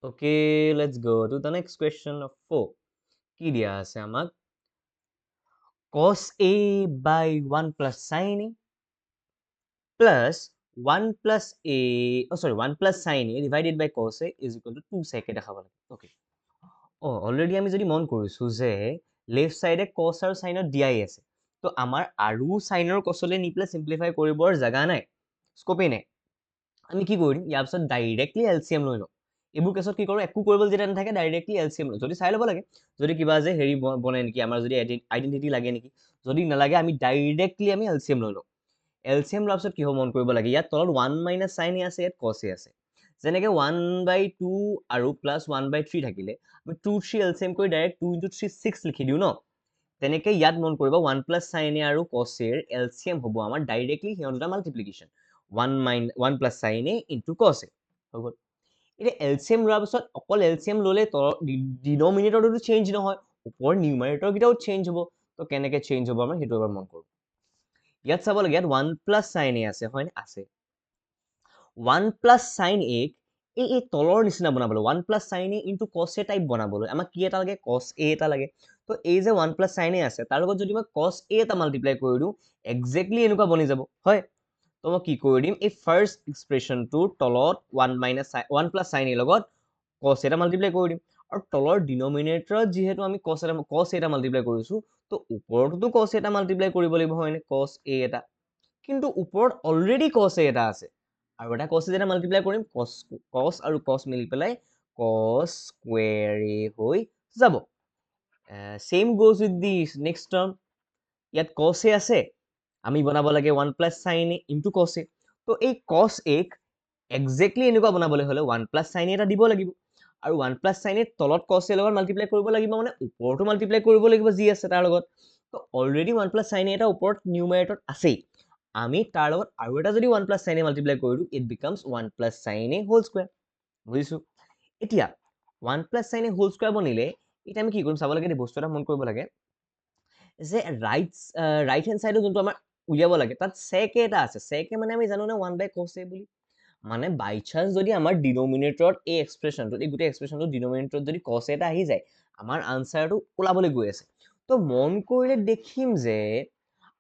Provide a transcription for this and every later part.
Okay, let's go to the next question of 4. কি দিয়া আছে আমাক cos A by 1 plus sin A plus 1 plus A, oh sorry, 1 plus sin A divided by cos A is equal to 2 sec A দেখাব লাগে. Okay. Already আমি যদি মন কৰিছোঁ যে লেফ্ট চাইডে cos আৰু sin দিয়াই আছে, তো আমাৰ আৰু sin আৰু cosলৈ নি পেলাই চিম্প্লিফাই কৰিবৰ জাগা নাই, স্কোপেই নাই। আমি কি কৰি দিম, ইয়াৰ পিছত ডাইৰেক্টলি এলচিএম লৈ লওঁ। এইবোৰ কেছত কি কৰোঁ, একো কৰিবলৈ যেতিয়া নাথাকে ডাইৰেক্টলি এলচিএম লওঁ। যদি চাই ল'ব লাগে যদি কিবা যে হেৰি বনে নেকি, আমাৰ যদি আইডেণ্টিটি লাগে নেকি, যদি নালাগে আমি ডাইৰেক্টলি আমি এলচিএম লৈ লওঁ। এলচিএম লোৱাৰ পিছত কি হ'ব মন কৰিব লাগে, ইয়াত তলত 1 মাইনাছ চাইন আছে, ইয়াত কচ এ আছে। যেনেকৈ 1/2 আৰু প্লাছ 1/3 থাকিলে আমি 2 3 এলচিএম কৰি ডাইৰেক্ট 2 × 3 6 লিখি দিওঁ ন। তেনেকৈ ইয়াত মন কৰিব 1 প্লাছ চাইন এ আৰু কচ এৰ এলচিএম হ'ব আমাৰ ডাইৰেক্টলি সিহঁত দুটা মাল্টিপ্লিকেশ্যন 1 প্লাছ চাইন এ ইনটু কচ এ হৈ গ'ল। এতিয়া এলচিএম লোৱাৰ পিছত অকল এলচিএম ল'লে ডিনমিনেটৰটো চেঞ্জ নহয়, ওপৰৰ নিউমাৰেটৰকেইটাও চেঞ্জ হ'ব। তো কেনেকৈ চেঞ্জ হ'ব আমাৰ সেইটো এবাৰ মন কৰোঁ। ইয়াত চাব লাগে, ইয়াত 1 প্লাছ চাইন এ আছে, হয়নে? আছে। 1 প্লাছ চাইন এক এই তলৰ নিচিনা বনাবলৈ 1 প্লাছ চাইন এ ইনটু কচ এ টাইপ বনাবলৈ আমাক কি এটা লাগে, কচ এ এটা লাগে। তো এই যে 1 প্লাছ চাইন এ আছে তাৰ লগত যদি মই কচ এ এটা মাল্টিপ্লাই কৰি দিওঁ একজেক্টলি এনেকুৱা বনি যাব, হয়। তো মই কি কৰি দিম, এই ফাৰ্ষ্ট এক্সপ্ৰেশ্যনটোৰ তলত 1 প্লাছ চাইন এ লগত কচ এটা মাল্টিপ্লাই কৰি দিম। আৰু তলৰ ডিনমিনেটৰত যিহেতু আমি কচ এটা মাল্টিপ্লাই কৰিছোঁ, তো ওপৰতো কচ এটা মাল্টিপ্লাই কৰিব লাগিব, হয়নে? কচ এ এটা, কিন্তু ওপৰত অলৰেডি কচ এ এটা আছে আৰু এটা কচ যেতিয়া মাল্টিপ্লাই কৰিম কচ আৰু কচ মিলি পেলাই কচ স্কুৱেৰ এ হৈ যাব। Same goes with the next term. ইয়াত কচ এ আছে, আমি বনাব লাগে 1 প্লাছ চাইন এ ইনটু কচ এ। তো এই কচ এক একজেক্টলি এনেকুৱা বনাবলৈ হ'লে 1 প্লাছ চাইন এ এটা দিব লাগিব, আৰু 1 প্লাছ চাইন এ তলত কচ এৰ লগত মাল্টিপ্লাই কৰিব লাগিব, মানে ওপৰতো মাল্টিপ্লাই কৰিব লাগিব যি আছে তাৰ লগত। তো অলৰেডি 1 প্লাছ চাইন এ এটা ওপৰত নিউমাৰেটৰত আছেই, আমি তাৰ লগত আৰু এটা যদি 1 প্লাছ চাইন এ মাল্টিপ্লাই কৰি দিওঁ it becomes 1 plus sine A whole square. বুজিছোঁ? এতিয়া 1 plus sine A whole square বনিলে এতিয়া আমি কি কৰিম চাব লাগে, বস্তু এটা মন কৰিব লাগে যে ৰাইট হেণ্ড চাইডত যোনটো আমাৰ উলিয়াব লাগে তাত চেক এ এটা আছে। চেক এ মানে আমি জানো নে 1/cos এ বুলি, মানে বাই চান্স যদি আমাৰ ডিনমিনেটৰত এই এক্সপ্ৰেশ্যনটোত এই গোটেই এক্সপ্ৰেশ্যনটো ডিনমিনেটৰত যদি কচ এটা আহি যায় আমাৰ আনচাৰটো ওলাবলৈ গৈ আছে। তো মন কৰিলে দেখিম যে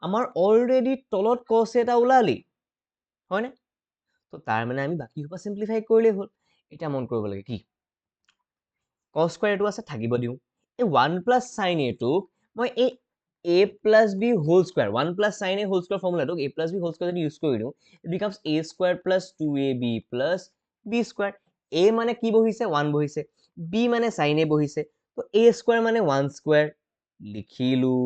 আমাৰ অলৰেডি তলত কচ এটা ওলালি, হয়নে? তো তাৰ মানে আমি বাকী সোপা চিম্প্লিফাই কৰিলেই হ'ল। এতিয়া মন কৰিব লাগে কি, কচ স্কুৱেৰ এইটো আছে থাকিব দিওঁ, এই 1 প্লাছ চাইন এটোক মই এই a plus B whole square 1 plus sine A whole square ফৰ্মুলাটোক a plus B whole square যদি ইউজ কৰি দিওঁ it becomes a square plus 2ab plus b square. a মানে কি বহিছে, 1 বহিছে, b মানে চাইন এ বহিছে, তো a স্কুৱেৰ মানে 1 স্কুৱেৰ লিখিলো,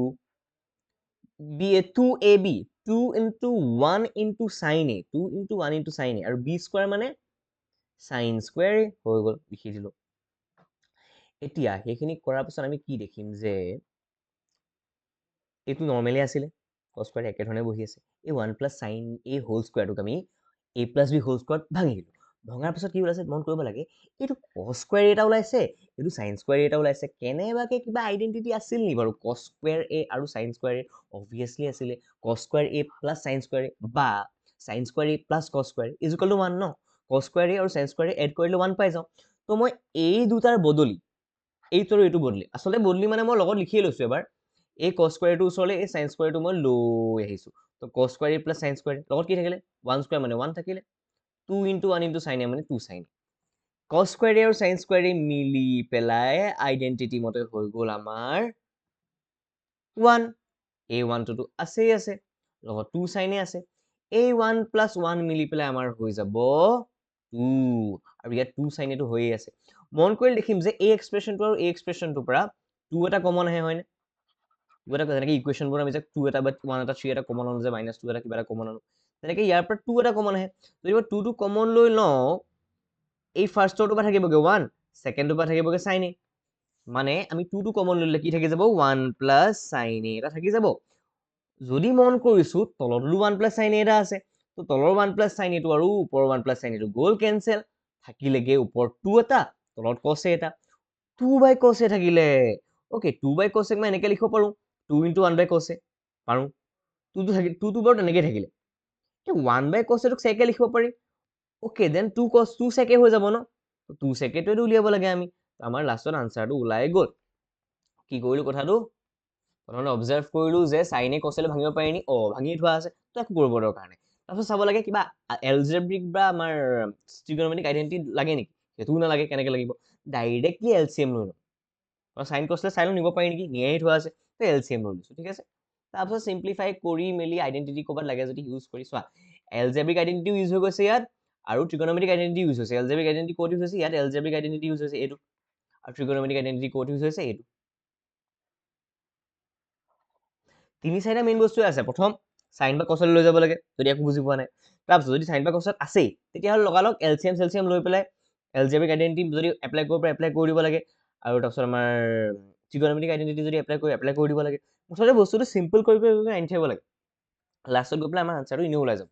b 2ab 2 into 1 into sin a 2 into 1 into sin a, আৰু b স্কুৱেৰ মানে চাইন স্কুৱেৰ হৈ গ'ল, লিখি দিলো। এতিয়া সেইখিনি কৰাৰ পিছত আমি কি দেখিম যে এইটো নৰ্মেলি আছিলে, কচ স্কুৱেৰ একেধৰণে বহি আছে। এই 1 প্লাছ চাইন এ হোল স্কুৱেৰটোক আমি a প্লাছ বি হোল স্কুৱেৰত ভাঙি দিলোঁ। ভঙাৰ পিছত কি ওলাইছে মন কৰিব লাগে, এইটো কচ স্কুৱেৰ এটা ওলাইছে, এইটো চাইন স্কুৱেৰ এটা ওলাইছে। কেনেবাকে কিবা আইডেণ্টিটি আছিল নি বাৰু কচ স্কুৱেৰ এ আৰু চাইন স্কুৱেৰ এ? অবভিয়াছলি আছিলে, কচ square A plus sign square এ বা চাইন স্কুৱেৰ এ প্লাছ কচ square A is equal to 1 ন। কচ স্কুৱেৰ এ আৰু চাইন স্কুৱেৰ এ এড কৰিলে 1 পাই যাওঁ। তো মই এই দুটাৰ বদলি এইটো আৰু এইটো বদলি, আচলতে বদলি মানে মই লগত লিখিয়ে লৈছোঁ এবাৰ, এই কচ স্কুৱেৰটোৰ ওচৰলৈ এই চাইন স্কুৱেৰটো মই লৈ আহিছোঁ। তো কচ square A plus sign square এ লগত কি থাকিলে 1 স্কুৱেৰ মানে 1 থাকিলে, 2 into 1 into sin a মানে 2 sin a। কচ স্কুৱেৰ এ আৰু চাইন স্কুৱেৰ এ মিলি পেলাই আইডেণ্টিটি মতে হৈ গ'ল আমাৰ 1। এই 1টোতো আছেই আছে, লগত 2 sin a আছে। এই 1 প্লাছ 1 মিলি পেলাই আমাৰ হৈ যাব 2, আৰু ইয়াত 2 sin a টো হৈয়ে আছে। মন কৰি দেখিম যে এই এক্সপ্ৰেশ্যনটো আৰু এই এক্সপ্ৰেশ্যনটোৰ পৰা 2 এটা কমন আহে, হয়নে? 2 এটা যেনেকৈ ইকুৱেশ্যনবোৰ আমি যে 2 এটা বা 1 এটা 3 এটা কমন আনো যে -2 এটা কিবা এটা কমন আনো, তেনেকৈ ইয়াৰ পৰা 2 এটা কমন আহে। যদি মই 2টো কমন লৈ লওঁ এই ফাৰ্ষ্টৰটোৰ পৰা থাকিবগৈ 1, ছেকেণ্ডটোৰ পৰা থাকিবগৈ চাইন এ, মানে আমি 2টো কমন ল'লে কি থাকি যাব 1 প্লাছ চাইন এ এটা থাকি যাব। যদি মন কৰিছোঁ তলতো 1 প্লাছ চাইন এ এটা আছে, তো তলৰ 1 প্লাছ চাইন এটো আৰু ওপৰৰ 1 প্লাছ চাইন এটো গ'ল কেনচেল, থাকিলেগে ওপৰত 2 এটা তলত cos a এটা, 2/cos a থাকিলে। অ'কে, 2/cos a মই এনেকৈ লিখিব পাৰোঁ 2 into 1/cos a, পাৰোঁ। 2টো বাৰু তেনেকৈ থাকিলে, এই 1/cos a টোক sec a লিখিব পাৰি। অ'কে, দেন 2 sec a হৈ যাব ন। 2 সেকেণ্ডটো উলিয়াব লাগে আমি আমাৰ লাষ্টত আনসাৰটো ওলাই গ'ল কি কৰিলো কথাটো প্ৰথমতে অবজাৰ্ভ কৰিলো যে সাইনে কচলে ভাঙিব পাৰি নি ভাঙি থোৱা আছে তো একো কৰিব দৰকাৰ নাই তাৰপিছত চাব লাগে কিবা এলজেব্ৰিক বা আমাৰ ট্ৰিগনমেট্ৰিক আইডেন্টিটি লাগে নেকি সেইটোও নালাগে কেনেকৈ লাগিব ডাইৰেক্টলি এলচিএম লৈ লওঁ সাইন কচলে চাই নিব পাৰি নেকি নিয়াই থোৱা আছে তো এলচিএম লৈ লৈছো ঠিক আছে তাৰপিছত সিম্পলিফাই কৰি মেলি আইডেন্টিটি ক'ৰবাত লাগে যদি ইউজ কৰি চোৱা এলজেব্ৰিক আইডেন্টিটিও ইউজ হৈ গৈছে ইয়াত আৰু ট্ৰিগনমেট্ৰিক আইডেন্টিটি ইউজ হৈছে এলজেব্ৰিক আইডেন্টিটি ক'ত ইউজ হৈছে ইয়াত এলজেব্ৰিক আইডেন্টিটি ইউজ হৈছে এইটো আৰু ট্ৰিগনমেট্ৰিক আইডেন্টিটি ক'ত ইউজ হৈছে এইটো তিনি চাৰিটা মেইন বস্তুৱে আছে প্ৰথম সাইন বা কচলে লৈ যাব লাগে যদি একো বুজি পোৱা নাই তাৰপিছত যদি সাইন বা কচত আছেই তেতিয়াহ'লে লগালগ এলচিএম চেলচিএম লৈ পেলাই এলজেব্ৰিক আইডেন্টিটি যদি এপ্লাই কৰিব পাৰে এপ্লাই কৰি দিব লাগে আৰু তাৰপিছত আমাৰ ট্ৰিগনমেট্ৰিক আইডেন্টিটি যদি এপ্লাই কৰি দিব লাগে মুঠতে বস্তুটো চিম্পল কৰি আনি থাকিব লাগে লাষ্টত গৈ পেলাই আমাৰ আনসাৰটো এনেও ওলাই যাব